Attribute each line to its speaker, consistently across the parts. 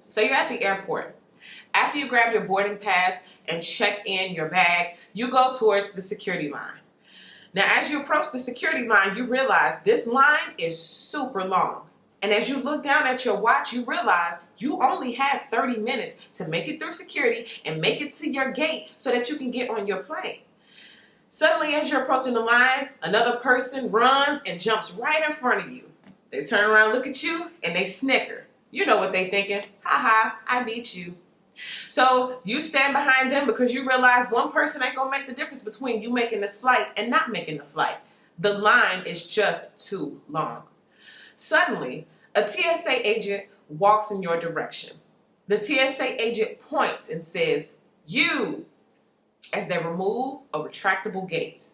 Speaker 1: So you're at the airport. After you grab your boarding pass and check in your bag, you go towards the security line. Now, as you approach the security line, you realize this line is super long. And as you look down at your watch, you realize you only have 30 minutes to make it through security and make it to your gate so that you can get on your plane. Suddenly, as you're approaching the line, another person runs and jumps right in front of you. They turn around, look at you, and they snicker. You know what they're thinking. Ha ha, I beat you. So you stand behind them because you realize one person ain't going to make the difference between you making this flight and not making the flight. The line is just too long. Suddenly, a TSA agent walks in your direction. The TSA agent points and says, "You," as they remove a retractable gate.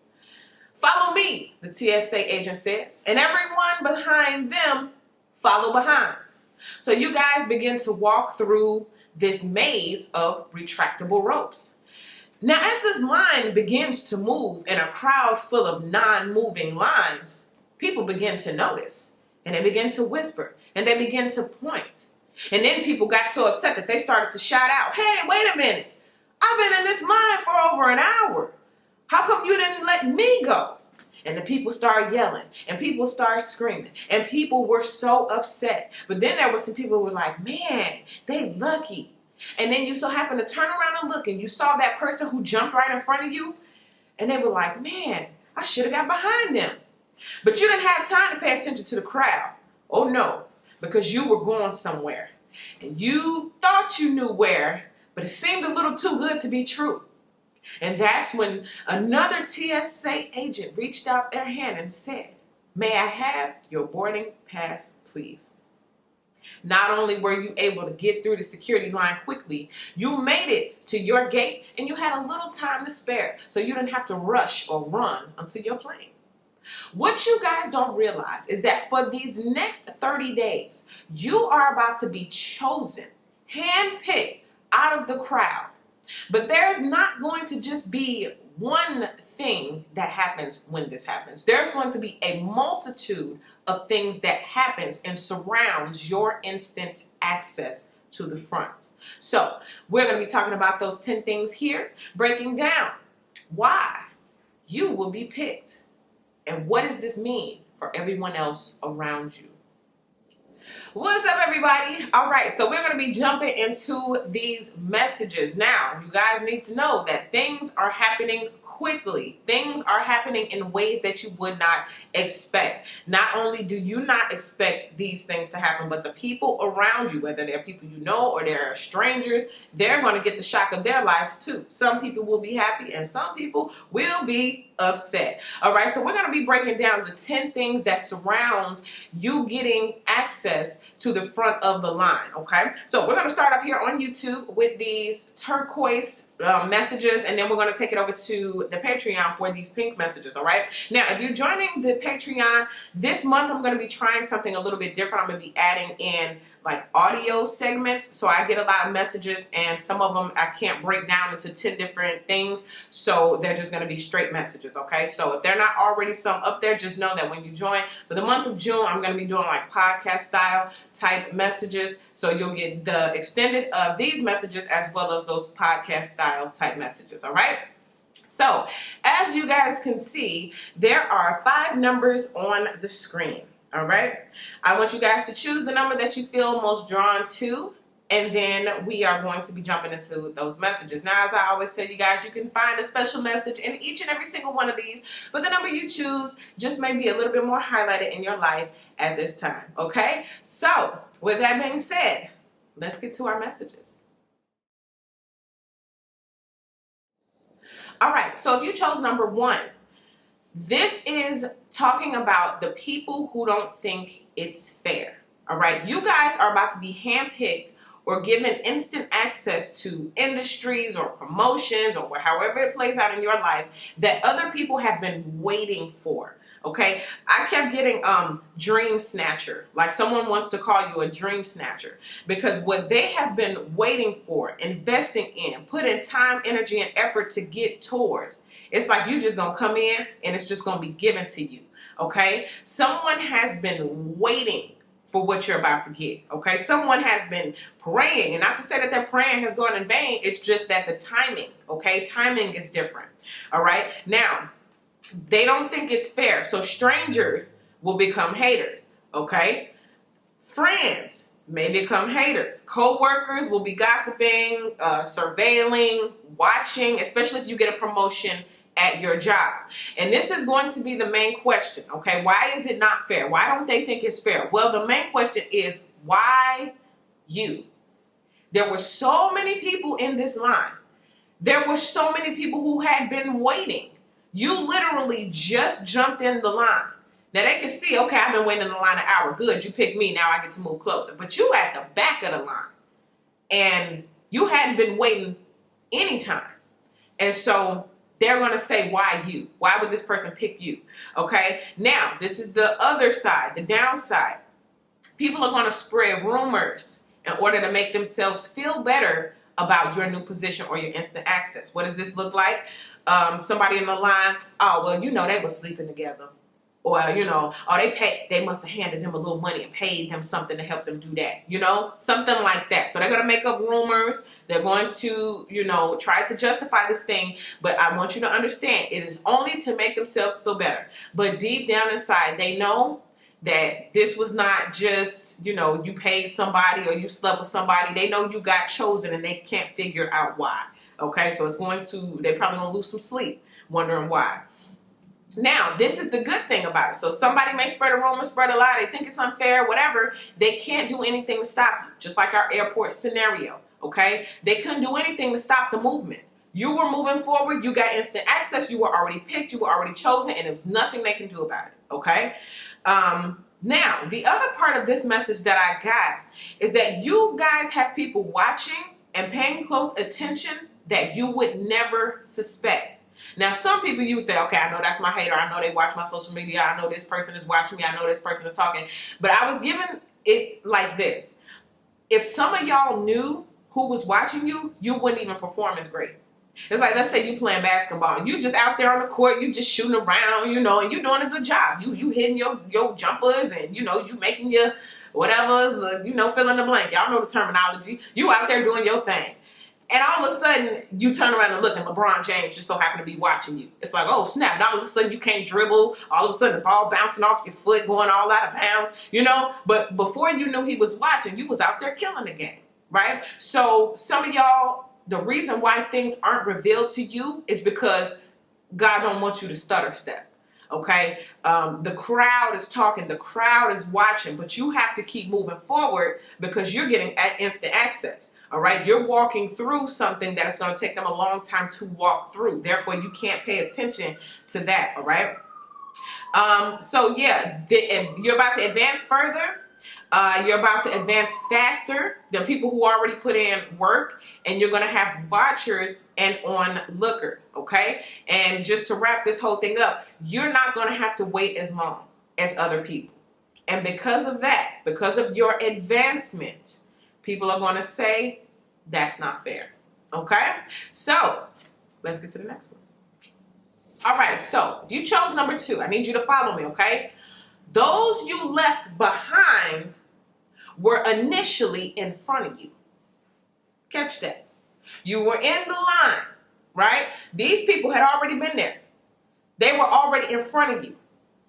Speaker 1: "Follow me," the TSA agent says, and everyone behind them follow behind. So you guys begin to walk through this maze of retractable ropes. Now, as this line begins to move in a crowd full of non-moving lines, people begin to notice, and they begin to whisper, and they begin to point. And then people got so upset that they started to shout out, "Hey, wait a minute. I've been in this line for over an hour. How come you didn't let me go?" And the people started yelling, and people started screaming, and people were so upset. But then there were some people who were like, "Man, they lucky." And then you so happen to turn around and look, and you saw that person who jumped right in front of you, and they were like, "Man, I should have got behind them." But you didn't have time to pay attention to the crowd. Oh no, because you were going somewhere. And you thought you knew where, but it seemed a little too good to be true. And that's when another TSA agent reached out their hand and said, "May I have your boarding pass, please?" Not only were you able to get through the security line quickly, you made it to your gate and you had a little time to spare, so you didn't have to rush or run onto your plane. What you guys don't realize is that for these next 30 days, you are about to be chosen, handpicked out of the crowd. But there's not going to just be one thing that happens when this happens. There's going to be a multitude of things that happens and surrounds your instant access to the front. So we're going to be talking about those 10 things here, breaking down why you will be picked and what does this mean for everyone else around you. What's up, everybody? All right, so we're going to be jumping into these messages. Now, you guys need to know that things are happening quickly. Things are happening in ways that you would not expect. Not only do you not expect these things to happen, but the people around you, whether they're people you know or they're strangers, they're going to get the shock of their lives too. Some people will be happy and some people will be upset. All right, so we're going to be breaking down the 10 things that surround you getting access to the front of the line. Okay, so we're going to start up here on YouTube with these turquoise messages, and then we're going to take it over to the Patreon for these pink messages. All right, now if you're joining the Patreon this month, I'm going to be trying something a little bit different. I'm going to be adding in like audio segments, so I get a lot of messages, and some of them I can't break down into 10 different things, so they're just going to be straight messages. Okay, so if they're not already some up there, just know that when you join for the month of June, I'm going to be doing like podcast style type messages, so you'll get the extended of these messages as well as those podcast style type messages. All right, so as you guys can see, there are 5 numbers on the screen. All right, I want you guys to choose the number that you feel most drawn to, and then we are going to be jumping into those messages. Now, as I always tell you guys, you can find a special message in each and every single one of these, but the number you choose just may be a little bit more highlighted in your life at this time. Okay, so with that being said, let's get to our messages. All right, so if you chose number 1, this is talking about the people who don't think it's fair. All right, you guys are about to be handpicked or given instant access to industries or promotions or however it plays out in your life that other people have been waiting for. Okay, I kept getting dream snatcher, like someone wants to call you a dream snatcher, because what they have been waiting for, investing in, putting time, energy, and effort to get towards, it's like you just gonna come in and it's just gonna be given to you. Okay, someone has been waiting for what you're about to get. Okay, someone has been praying, and not to say that their praying has gone in vain. It's just that the timing, okay, timing is different. All right, now they don't think it's fair, so strangers will become haters. Okay, friends may become haters. Co-workers will be gossiping, surveilling, watching, especially if you get a promotion at your job. And this is going to be the main question, okay? Why is it not fair? Why don't they think it's fair? Well, the main question is, why you? There were so many people in this line. There were so many people who had been waiting. You literally just jumped in the line. Now, they can see, okay, I've been waiting in the line an hour. Good, you picked me. Now I get to move closer. But you at the back of the line. And you hadn't been waiting any time. And so they're going to say, why you? Why would this person pick you? Okay? Now, this is the other side, the downside. People are going to spread rumors in order to make themselves feel better about your new position or your instant access. What does this look like? Somebody in the line, oh, well, you know, they were sleeping together. Or, you know, oh, they must have handed them a little money and paid them something to help them do that. You know, something like that. So they're going to make up rumors. They're going to, you know, try to justify this thing. But I want you to understand, it is only to make themselves feel better. But deep down inside, they know that this was not just, you know, you paid somebody or you slept with somebody. They know you got chosen and they can't figure out why. Okay, so they're probably going to lose some sleep wondering why. Now, this is the good thing about it. So somebody may spread a rumor, spread a lie, they think it's unfair, whatever. They can't do anything to stop you, just like our airport scenario, okay? They couldn't do anything to stop the movement. You were moving forward, you got instant access, you were already picked, you were already chosen, and there's nothing they can do about it, okay? Now, the other part of this message that I got is that you guys have people watching and paying close attention that you would never suspect. Now, some people you would say, okay, I know that's my hater. I know they watch my social media. I know this person is watching me. I know this person is talking. But I was given it like this. If some of y'all knew who was watching you, you wouldn't even perform as great. It's like, let's say you playing basketball and you just out there on the court, you just shooting around, you know, and you're doing a good job. You hitting your jumpers and, you know, you making your whatever's, you know, fill in the blank. Y'all know the terminology. You out there doing your thing. And all of a sudden, you turn around and look, and LeBron James just so happened to be watching you. It's like, oh, snap. And all of a sudden, you can't dribble. All of a sudden, the ball bouncing off your foot, going all out of bounds, you know. But before you knew he was watching, you was out there killing the game, right? So some of y'all, the reason why things aren't revealed to you is because God don't want you to stutter step, okay? The crowd is talking. The crowd is watching. But you have to keep moving forward because you're getting instant access. All right, you're walking through something that is going to take them a long time to walk through. Therefore, you can't pay attention to that. All right. So yeah, you're about to advance further. You're about to advance faster than people who already put in work, and you're going to have watchers and onlookers. Okay. And just to wrap this whole thing up, you're not going to have to wait as long as other people. And because of that, because of your advancement, people are going to say, that's not fair. Okay? So, let's get to the next one. All right, so if you chose number 2, I need you to follow me, okay? Those you left behind were initially in front of you. Catch that. You were in the line, right? These people had already been there. They were already in front of you.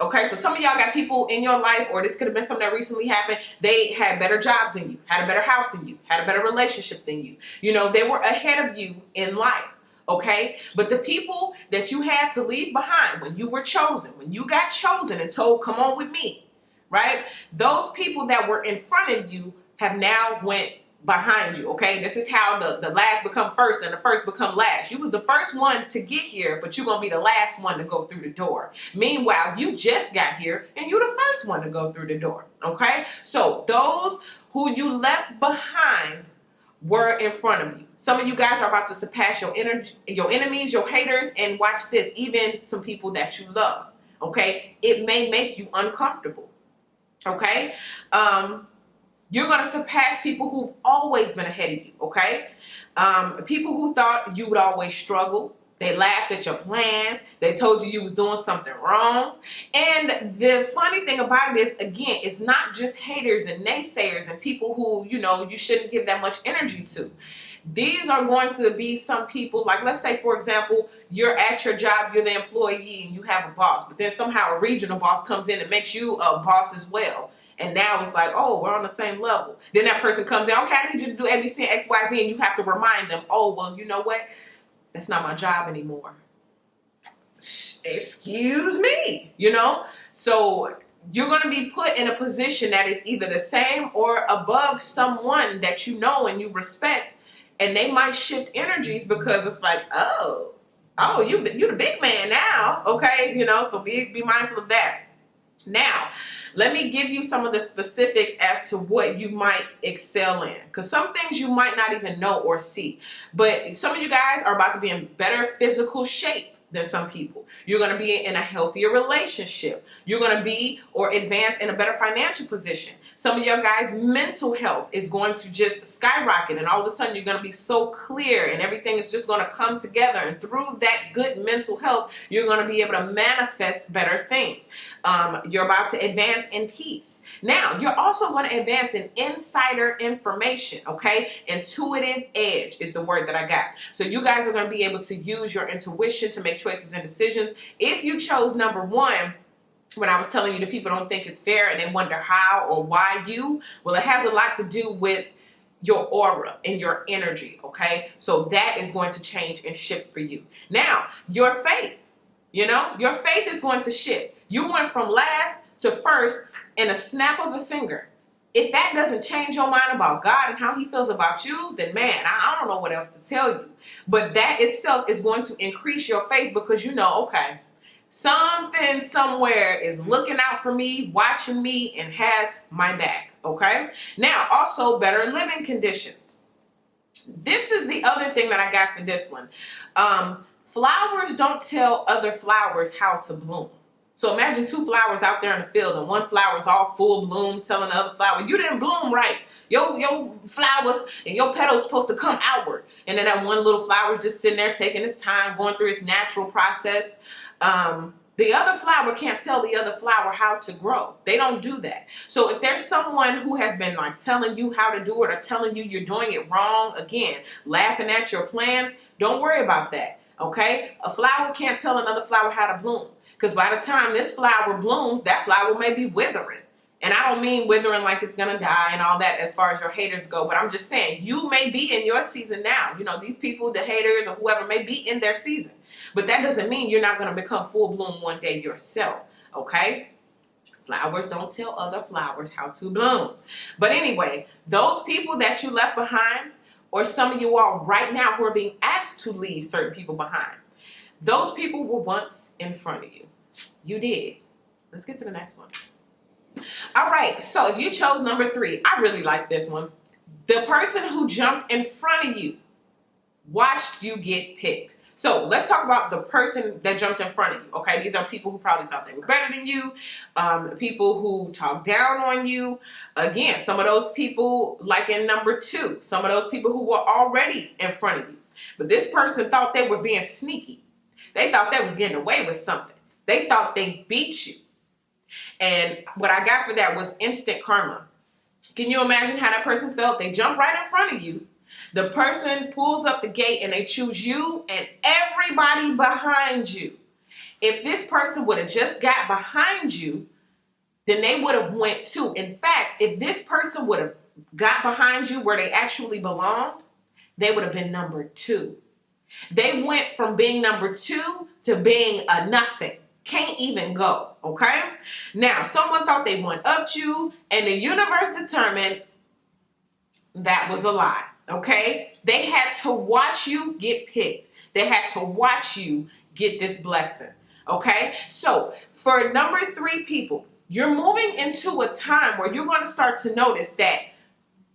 Speaker 1: Okay, so some of y'all got people in your life, or this could have been something that recently happened. They had better jobs than you, had a better house than you, had a better relationship than you. You know, they were ahead of you in life. Okay, but the people that you had to leave behind when you were chosen, when you got chosen and told, come on with me, right? Those people that were in front of you have now went behind you. Okay, this is how the last become first and the first become last. You was the first one to get here, but you're gonna be the last one to go through the door. Meanwhile, you just got here and you're the first one to go through the door. Okay, so those who you left behind were in front of you. Some of you guys are about to surpass your enemies, your haters, and watch this, even some people that you love. Okay, it may make you uncomfortable. Okay, you're going to surpass people who've always been ahead of you, okay? People who thought you would always struggle, They laughed at your plans. They told you was doing something wrong. And the funny thing about it is, again, it's not just haters and naysayers and people who, you shouldn't give that much energy to. These are going to be some people, like let's say, for example, you're at your job, you're the employee, and you have a boss. But then somehow a regional boss comes in and makes you a boss as well. And now it's like, oh, we're on the same level. Then that person comes in, okay, I need you to do ABC and X, Y, Z. And you have to remind them, oh, well, you know what? That's not my job anymore. Excuse me, So you're going to be put in a position that is either the same or above someone that you know and you respect. And they might shift energies because it's like, oh, you the big man now. Okay, so be mindful of that. Now, let me give you some of the specifics as to what you might excel in. Because some things you might not even know or see. But some of you guys are about to be in better physical shape than some people. You're going to be in a healthier relationship. You're going to be or advance in a better financial position. Some of your guys' mental health is going to just skyrocket, and all of a sudden you're going to be so clear and everything is just going to come together. And through that good mental health, you're going to be able to manifest better things. You're about to advance in peace. Now, you're also going to advance in insider information, okay? Intuitive edge is the word that I got. So you guys are going to be able to use your intuition to make choices and decisions. If you chose number one, when I was telling you that people don't think it's fair and they wonder how or why well, it has a lot to do with your aura and your energy, okay? So that is going to change and shift for you. Now, your faith, your faith is going to shift. You went from last to first in a snap of a finger. If that doesn't change your mind about God and how he feels about you, then man, I don't know what else to tell you. But that itself is going to increase your faith because okay, something somewhere is looking out for me, watching me, and has my back, okay? Now, also better living conditions. This is the other thing that I got for this one. Flowers don't tell other flowers how to bloom. So imagine two flowers out there in the field and one flower is all full bloom telling the other flower, you didn't bloom right. Your flowers and your petals supposed to come outward. And then that one little flower is just sitting there taking its time, going through its natural process. The other flower can't tell the other flower how to grow. They don't do that. So if there's someone who has been like telling you how to do it or telling you you're doing it wrong, again, laughing at your plans, don't worry about that, okay? A flower can't tell another flower how to bloom because by the time this flower blooms, that flower may be withering. And I don't mean withering like it's going to die and all that as far as your haters go, but I'm just saying you may be in your season now. These people, the haters or whoever, may be in their season. But that doesn't mean you're not going to become full bloom one day yourself, okay? Flowers don't tell other flowers how to bloom. But anyway, those people that you left behind, or some of you all right now who are being asked to leave certain people behind, those people were once in front of you. You did. Let's get to the next one. All right, so if you chose number 3, I really like this one. The person who jumped in front of you watched you get picked. So let's talk about the person that jumped in front of you, okay? These are people who probably thought they were better than you, people who talked down on you. Again, some of those people, like in number 2, some of those people who were already in front of you. But this person thought they were being sneaky. They thought they was getting away with something. They thought they beat you. And what I got for that was instant karma. Can you imagine how that person felt? They jumped right in front of you. The person pulls up the gate and they choose you and everybody behind you. If this person would have just got behind you, then they would have went too. In fact, if this person would have got behind you where they actually belonged, they would have been number 2. They went from being number 2 to being a nothing. Can't even go, okay? Now, someone thought they one-upped you, and the universe determined that was a lie, okay? They had to watch you get picked. They had to watch you get this blessing, okay? So, for number 3 people, you're moving into a time where you're going to start to notice that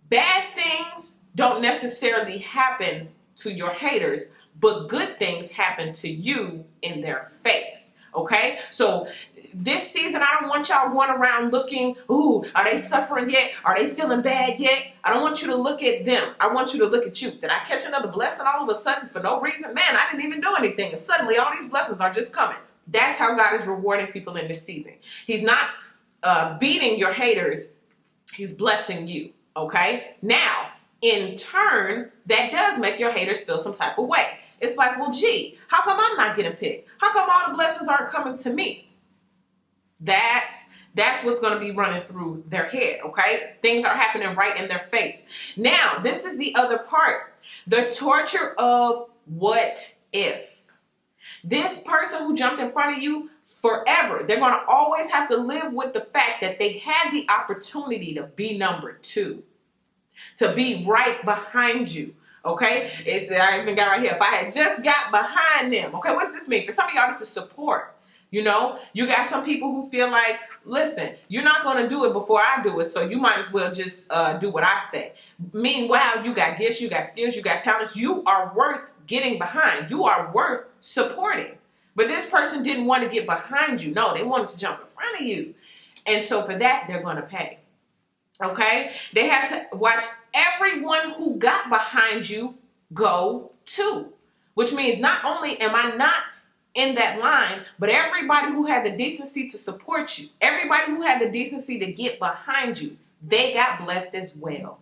Speaker 1: bad things don't necessarily happen to your haters, but good things happen to you in their face. Okay, so this season, I don't want y'all going around looking, ooh, are they suffering yet? Are they feeling bad yet? I don't want you to look at them. I want you to look at you. Did I catch another blessing all of a sudden for no reason? Man, I didn't even do anything. And suddenly all these blessings are just coming. That's how God is rewarding people in this season. He's not beating your haters. He's blessing you. Okay? Now, in turn, that does make your haters feel some type of way. It's like, well, gee, how come I'm not getting picked? How come all the blessings aren't coming to me? That's what's going to be running through their head, okay? Things are happening right in their face. Now, this is the other part. The torture of what if. This person who jumped in front of you, forever, they're going to always have to live with the fact that they had the opportunity to be number two, to be right behind you. Okay, I even got right here. If I had just got behind them, okay, what's this mean? For some of y'all, this is support. You know, you got some people who feel like, listen, you're not going to do it before I do it, so you might as well just do what I say. Meanwhile, you got gifts, you got skills, you got talents. You are worth getting behind. You are worth supporting. But this person didn't want to get behind you. No, they wanted to jump in front of you. And so for that, they're going to pay. Okay? They had to watch everyone who got behind you go too. Which means not only am I not in that line, but everybody who had the decency to support you, everybody who had the decency to get behind you, they got blessed as well.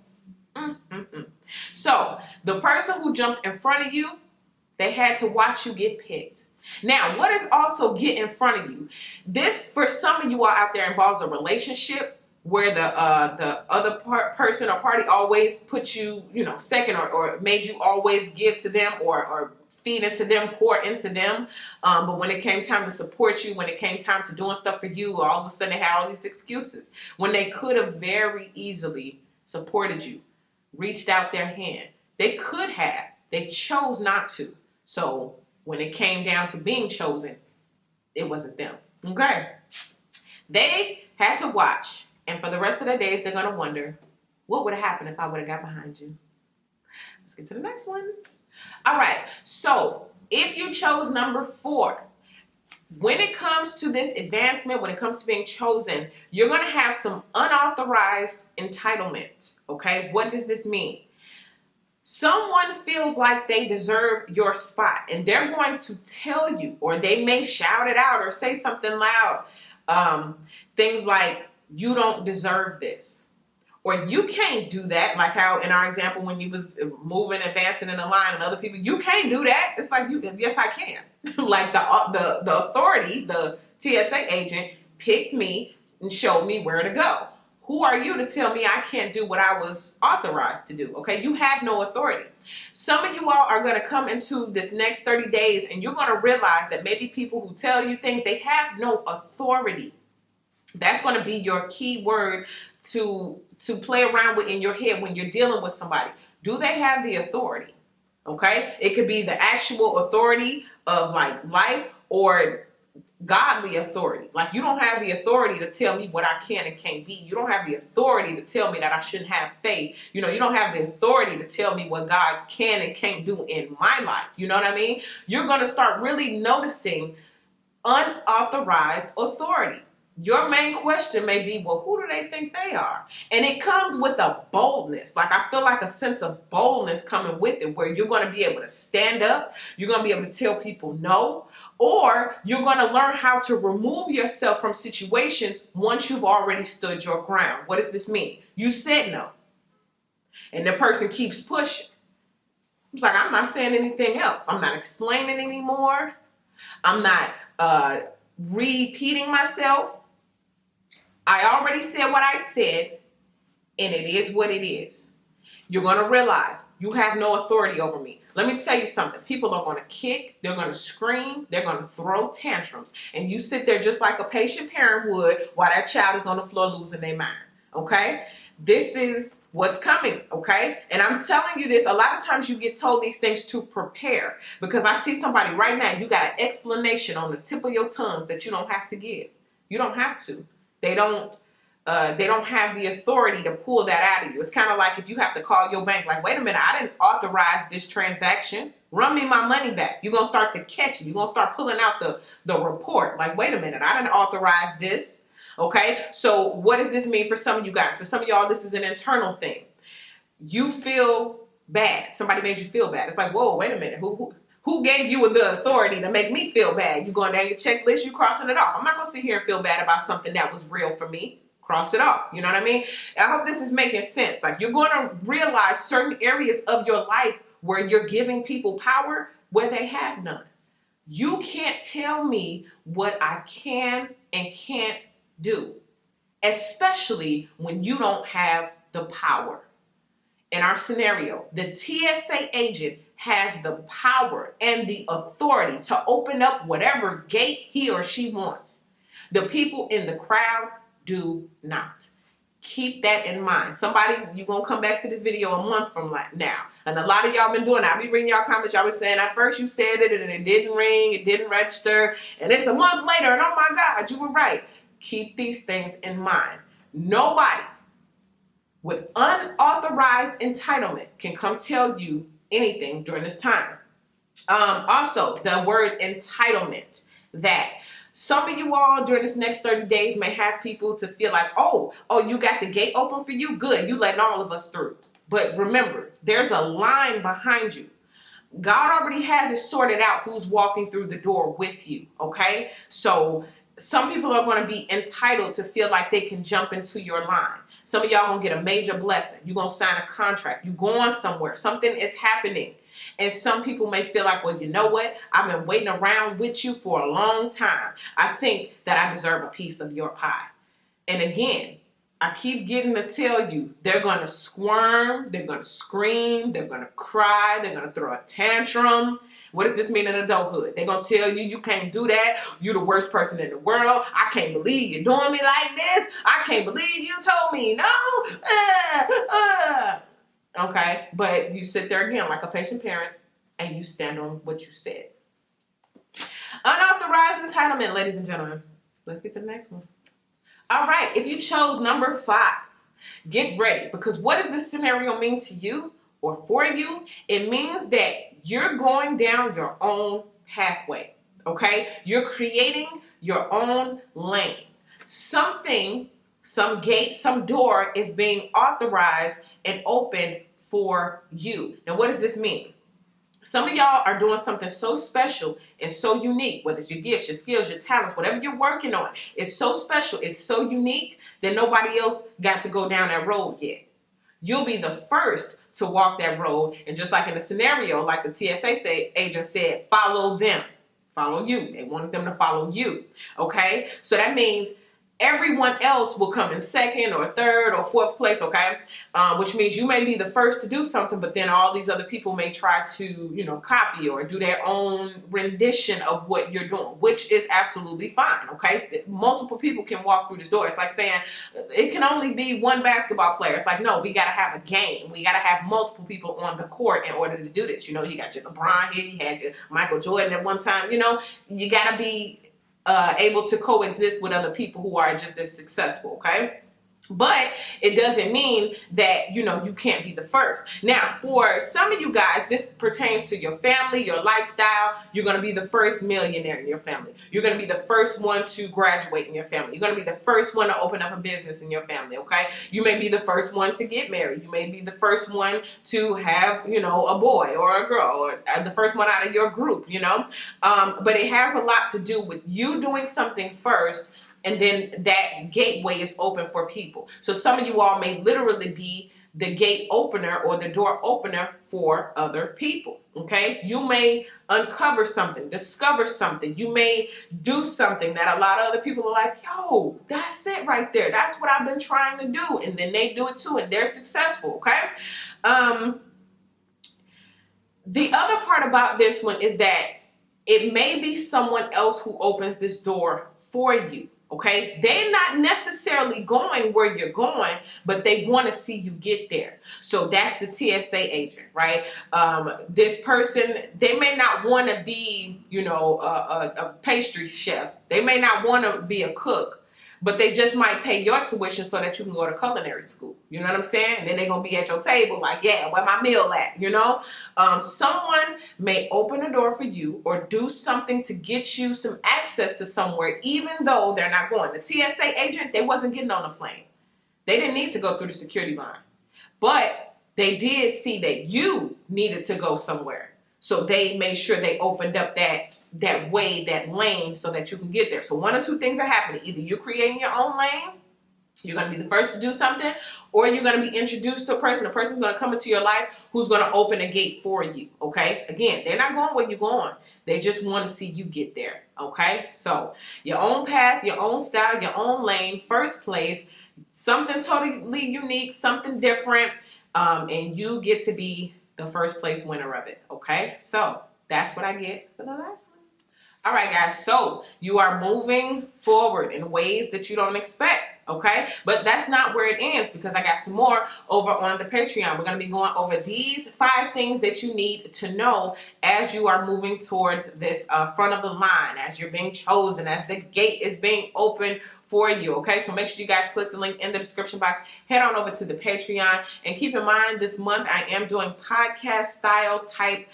Speaker 1: So the person who jumped in front of you, they had to watch you get picked. Now, what is also get in front of you? This, for some of you all out there, involves a relationship where the other person or party always put you, second, or made you always give to them or feed into them, pour into them. But when it came time to support you, when it came time to doing stuff for you, all of a sudden they had all these excuses. When they could have very easily supported you, reached out their hand. They could have. They chose not to. So when it came down to being chosen, it wasn't them. Okay? They had to watch. And for the rest of their days, they're going to wonder, what would have happened if I would have got behind you? Let's get to the next one. All right. So if you chose number 4, when it comes to this advancement, when it comes to being chosen, you're going to have some unauthorized entitlement. Okay? What does this mean? Someone feels like they deserve your spot, and they're going to tell you, or they may shout it out or say something loud. Things like, you don't deserve this. Or you can't do that, like how in our example when you was moving, advancing in the line and other people, you can't do that. It's like, yes, I can. Like the authority, the TSA agent picked me and showed me where to go. Who are you to tell me I can't do what I was authorized to do? Okay, you have no authority. Some of you all are going to come into this next 30 days and you're going to realize that maybe people who tell you things, they have no authority. That's going to be your key word to play around with in your head when you're dealing with somebody. Do they have the authority? Okay, it could be the actual authority of like life or godly authority. Like, you don't have the authority to tell me what I can and can't be. You don't have the authority to tell me that I shouldn't have faith. You don't have the authority to tell me what God can and can't do in my life. You know what I mean? You're going to start really noticing unauthorized authority. Your main question may be, well, who do they think they are? And it comes with a boldness. Like, I feel like a sense of boldness coming with it, where you're going to be able to stand up. You're going to be able to tell people no. Or you're going to learn how to remove yourself from situations once you've already stood your ground. What does this mean? You said no. And the person keeps pushing. It's like, I'm not saying anything else. I'm not explaining anymore. I'm not repeating myself. I already said what I said, and it is what it is. You're going to realize you have no authority over me. Let me tell you something. People are going to kick, they're going to scream, they're going to throw tantrums. And you sit there just like a patient parent would while that child is on the floor losing their mind. Okay? This is what's coming. Okay? And I'm telling you this, a lot of times you get told these things to prepare. Because I see somebody right now, you got an explanation on the tip of your tongue that you don't have to give. You don't have to. They don't they don't have the authority to pull that out of you. It's kind of like if you have to call your bank, like, wait a minute, I didn't authorize this transaction. Run me my money back. You're going to start to catch it. You're going to start pulling out the report. Like, wait a minute, I didn't authorize this. Okay, so what does this mean for some of you guys? For some of y'all, this is an internal thing. You feel bad. Somebody made you feel bad. It's like, whoa, wait a minute. Who gave you the authority to make me feel bad? You going down your checklist, you crossing it off. I'm not going to sit here and feel bad about something that was real for me. Cross it off. You know what I mean? I hope this is making sense. Like, you're going to realize certain areas of your life where you're giving people power where they have none. You can't tell me what I can and can't do, especially when you don't have the power. In our scenario, the TSA agent has the power and the authority to open up whatever gate he or she wants. The people in the crowd do not. Keep that in mind. Somebody, you're going to come back to this video a month from now. And a lot of y'all been doing it. I'll be reading y'all comments. Y'all was saying, at first you said it and it didn't ring, it didn't register. And it's a month later and oh my God, you were right. Keep these things in mind. Nobody with unauthorized entitlement can come tell you anything during this time. Also, the word entitlement, that some of you all during this next 30 days may have people to feel like, oh, you got the gate open for you? Good, you letting all of us through. But remember, there's a line behind you. God already has it sorted out who's walking through the door with you, okay? So some people are going to be entitled to feel like they can jump into your line. Some of y'all going to get a major blessing. You're going to sign a contract. You're going somewhere. Something is happening. And some people may feel like, well, you know what? I've been waiting around with you for a long time. I think that I deserve a piece of your pie. And again, I keep getting to tell you, they're going to squirm, they're going to scream, they're going to cry, they're going to throw a tantrum. What does this mean in adulthood? They're going to tell you, you can't do that. You're the worst person in the world. I can't believe you're doing me like this. I can't believe you told me no. Okay, but you sit there again like a patient parent and you stand on what you said. Unauthorized entitlement, ladies and gentlemen. Let's get to the next one. All right, if you chose number 5, get ready, because what does this scenario mean to you or for you? It means that you're going down your own pathway, okay? You're creating your own lane. Something, some gate, some door is being authorized and open for you. Now, what does this mean? Some of y'all are doing something so special and so unique, whether it's your gifts, your skills, your talents, whatever you're working on. It's so special, it's so unique that nobody else got to go down that road yet. You'll be the first to walk that road. And just like in the scenario, like the TSA agent said, follow them. Follow you. They wanted them to follow you. Okay? So that means everyone else will come in second or third or fourth place, okay? Which means you may be the first to do something, but then all these other people may try to, copy or do their own rendition of what you're doing, which is absolutely fine, okay? Multiple people can walk through this door. It's like saying it can only be one basketball player. It's like, no, we got to have a game. We got to have multiple people on the court in order to do this. You got your LeBron here, you had your Michael Jordan at one time, you got to be able to coexist with other people who are just as successful, okay? But it doesn't mean that, you can't be the first. Now, for some of you guys, this pertains to your family, your lifestyle. You're going to be the first millionaire in your family. You're going to be the first one to graduate in your family. You're going to be the first one to open up a business in your family, okay? You may be the first one to get married. You may be the first one to have, a boy or a girl, or the first one out of your group, But it has a lot to do with you doing something first, and then that gateway is open for people. So some of you all may literally be the gate opener or the door opener for other people, okay? You may uncover something, discover something. You may do something that a lot of other people are like, yo, that's it right there. That's what I've been trying to do. And then they do it too, and they're successful, okay? The other part about this one is that it may be someone else who opens this door for you. Okay, they're not necessarily going where you're going, but they want to see you get there. So that's the TSA agent, right? This person, they may not want to be, a pastry chef. They may not want to be a cook, But they just might pay your tuition so that you can go to culinary school. You know what I'm saying? And then they're going to be at your table like, yeah, where my meal at, you know? Someone may open a door for you or do something to get you some access to somewhere, even though they're not going. The TSA agent, they wasn't getting on a plane. They didn't need to go through the security line. But they did see that you needed to go somewhere. So they made sure they opened up that way, that lane, so that you can get there. So one or two things are happening. Either you're creating your own lane, you're going to be the first to do something, or you're going to be introduced to a person. A person's going to come into your life who's going to open a gate for you, okay? Again, they're not going where you're going. They just want to see you get there, okay? So your own path, your own style, your own lane, first place, something totally unique, something different, and you get to be the first place winner of it, okay? So that's what I get for the last one. All right, guys, so you are moving forward in ways that you don't expect, okay? But that's not where it ends, because I got some more over on the Patreon. We're going to be going over these 5 things that you need to know as you are moving towards this front of the line, as you're being chosen, as the gate is being opened for you, okay? So make sure you guys click the link in the description box. Head on over to the Patreon. And keep in mind, this month I am doing podcast style type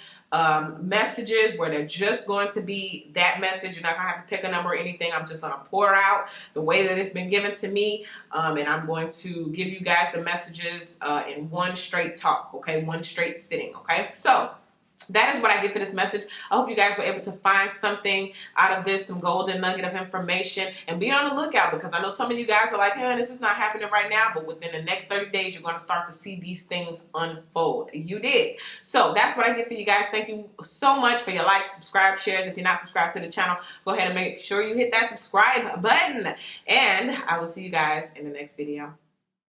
Speaker 1: messages where they're just going to be that message. You're not going to have to pick a number or anything. I'm just going to pour out the way that it's been given to me. And I'm going to give you guys the messages in one straight talk, okay? One straight sitting, okay? So that is what I get for this message. I hope you guys were able to find something out of this, some golden nugget of information, and be on the lookout, because I know some of you guys are like, this is not happening right now, but within the next 30 days, you're going to start to see these things unfold. You did. So that's what I get for you guys. Thank you so much for your likes, subscribe, shares. If you're not subscribed to the channel, go ahead and make sure you hit that subscribe button, and I will see you guys in the next video.